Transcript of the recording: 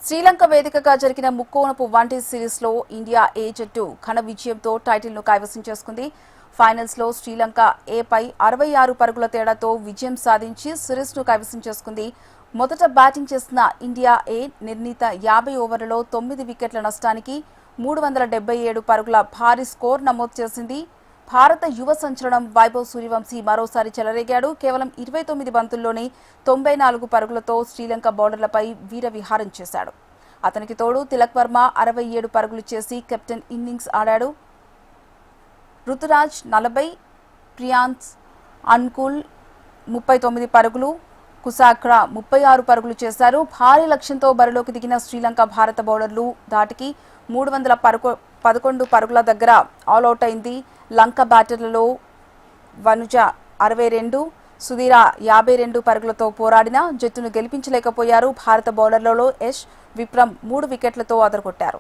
శ్రీలంక వేదికగా జరిగిన ముక్కోణపు వన్డే సిరీస్లో ఇండియా ఏ జట్టు ఘన విజయంతో టైటిల్ను కైవసం చేసుకుంది. ఫైనల్స్లో శ్రీలంక ఏపై 66 పరుగుల తేడాతో విజయం సాధించి సిరీస్ను కైవసం చేసుకుంది. మొదట బ్యాటింగ్ చేసిన ఇండియా ఏ నిర్ణీత 50 ఓవర్లలో 9 వికెట్ల నష్టానికి 377 పరుగుల భారీ స్కోర్ నమోదు చేసింది. భారత యువ సంచలనం వైభవ్ సూర్యవంశీ మరోసారి చెలరేగాడు. కేవలం 29 బంతుల్లోనే 94 పరుగులతో శ్రీలంక బౌలర్లపై వీరవిహారం చేశాడు. అతనికి తోడు తిలక్ వర్మ 67 పరుగులు చేసి కెప్టెన్ ఇన్నింగ్స్ ఆడాడు. రుతురాజ్ 40, ప్రియాన్స్ అన్కుల్ 39 పరుగులు, కుసాక్రా 36 పరుగులు చేశారు. భారీ లక్ష్యంతో బరిలోకి దిగిన శ్రీలంక భారత బౌలర్లు ధాటికి 311 పరుగుల దగ్గర ఆల్అవుట్ అయింది. లంక బ్యాటర్లలో వనుజ 62, సుధీర 52 పరుగులతో పోరాడినా జట్టును గెలిపించలేకపోయారు. భారత బౌలర్లలో యష్, విక్రమ్ 3 వికెట్లతో అదరగొట్టారు.